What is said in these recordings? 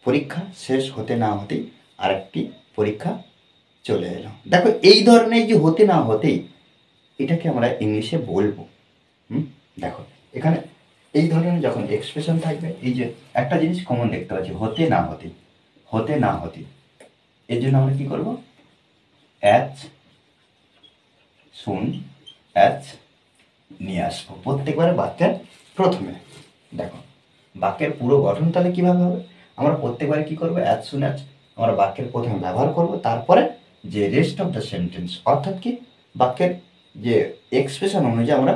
পরীক্ষা শেষ হতে না হতেই আরেকটি পরীক্ষা চলে এলো। দেখো এই ধরনের যে হতে না হতেই এটাকে আমরা ইংলিশে বলবো। দেখো এখানে এই ধরনের যখন এক্সপ্রেশন থাকবে, এই যে একটা জিনিস কমন দেখতে পাচ্ছি, হতে না হতে, হতে না হতে, এর জন্য আমরা কি করব, অ্যাজ সুন অ্যাজ নিয়ে আসবো প্রত্যেকবারে বাক্যের প্রথমে। দেখো বাক্যের পুরো গঠন তাহলে কিভাবে হবে, আমরা প্রত্যেকবারে কি করবো, অ্যাজ সুন অ্যাজ আমরা বাক্যের প্রথমে ব্যবহার করব, তারপরে যে রেস্ট অফ দ্য সেন্টেন্স অর্থাৎ কি বাক্যের যে এক্সপ্রেশন অনুযায়ী আমরা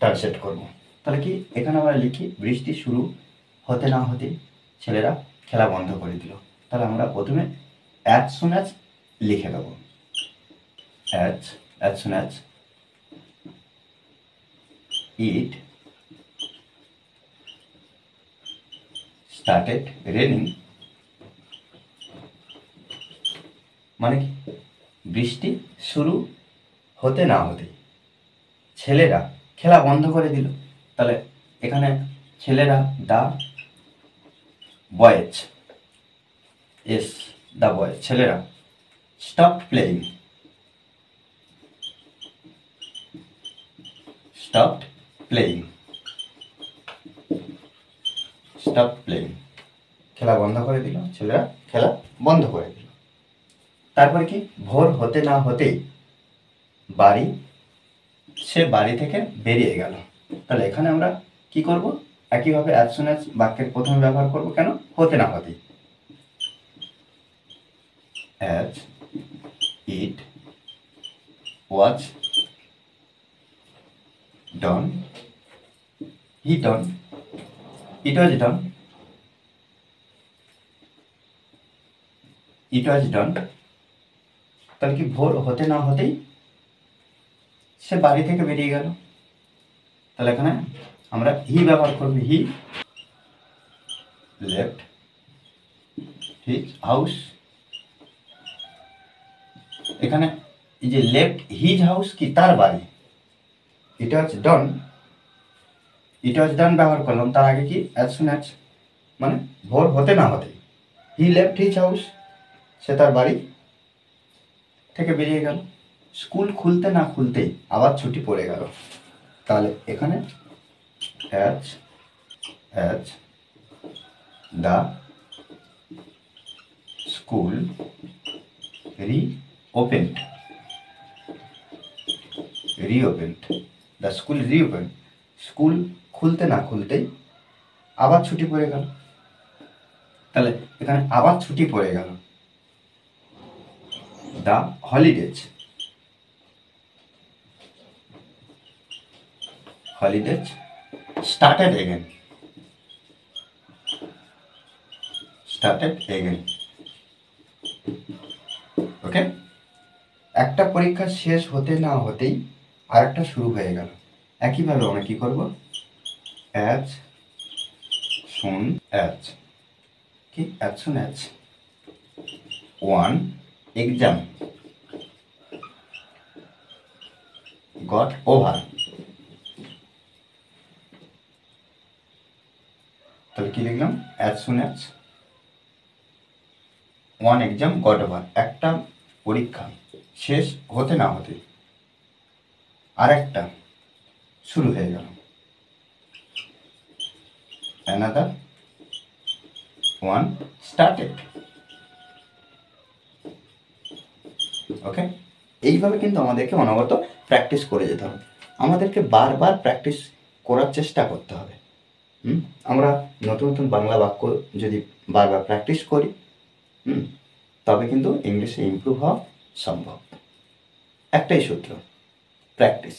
ট্রান্সলেট করব। তাহলে কি এখানে আমরা লিখি, বৃষ্টি শুরু হতে না হতে ছেলেরা খেলা বন্ধ করে দিল। তাহলে আমরা প্রথমে অ্যাজ সুন অ্যাজ লিখে দেবো, as soon as it started raining, মানে কি বৃষ্টি শুরু হতে না হতে ছেলেরা খেলা বন্ধ করে দিল। তাহলে এখানে ছেলেরা, দা বয়েজ, এস দা বয়েজ, ছেলেরা stopped playing, stopped playing, stopped playing, খেলা বন্ধ করে দিল, ছেলেরা খেলা বন্ধ করে দিল। তারপরে কি ভোর হতে না হতেই সে বাড়ি থেকে বেরিয়ে গেল। তাহলে এখানে আমরা কি করব, একইভাবে অ্যাজ সুন অ্যাজ বাক্যের প্রথমে ব্যবহার করব, কেন, হতে না হতেই, অ্যাজ ইট ওয়াজ ডন, হি ডন, ইট ওয়াজ ডন, ইট ওয়াজ ডন। তাহলে কি ভোর হতে না হতেই সে বাড়ি থেকে বেরিয়ে গেল। তাহলে এখানে আমরা হি ব্যবহার করব, হি লেফট হিজ হাউস। এখানে এই যে লেফট হিজ হাউস কি তার বাড়ি, এটা হচ্ছে ডন, এটা হচ্ছে ডন ব্যবহার করলাম, তার আগে কি অ্যাজ সুন অ্যাজ, মানে ভোর হতে না হতে হি লেফট হিজ হাউস, সে তার বাড়ি থেকে বেরিয়ে গেল। স্কুল খুলতে না খুলতেই আবার ছুটি পড়ে গেল। তাহলে এখানে as the school reopened, the school reopened, school খুলতে না খুলতেই আবার ছুটি পড়ে গেল। তাহলে এখানে আবার ছুটি পড়ে গেল, দ্য হলিডেজ স্টার্টেড এগেন, ওকে। একটা পরীক্ষা শেষ হতে না হতেই আরেকটা শুরু হয়ে গেল। একইভাবে আমরা কি করব, অ্যাজ সুন অ্যাজ, কি as soon as one exam got over, তাহলে কি লিখলাম, as soon as one exam got over, একটা পরীক্ষা শেষ হতে না হতে আরেকটা শুরু হয়ে গেল, অ্যানাদার ওয়ান স্টার্টেড। ওকে, এইভাবে কিন্তু আমাদেরকে অনবরত প্র্যাকটিস করে যেতে হবে, আমাদেরকে বারবার প্র্যাকটিস করার চেষ্টা করতে হবে। আমরা নতুন নতুন বাংলা বাক্য যদি বারবার প্র্যাকটিস করি তবে কিন্তু ইংলিশে ইমপ্রুভ হওয়া সম্ভব। একটাই সূত্র, প্র্যাকটিস।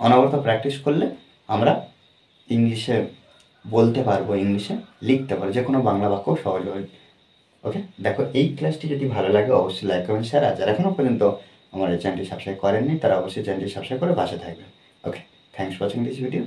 অনবরত প্র্যাকটিস করলে আমরা ইংলিশে বলতে পারবো, ইংলিশে লিখতে পারবো, যে কোনো বাংলা বাক্য সহজ হবে। ওকে, দেখো এই ক্লাসটি যদি ভালো লাগে অবশ্যই লাইক কমেন্ট শেয়ার, আর যারা এখনও পর্যন্ত আমার এই চ্যানেলটি সাবস্ক্রাইব করেননি তারা অবশ্যই চ্যানেলটি সাবস্ক্রাইব করে পাশে থাকবেন। Okay, thanks for watching this video.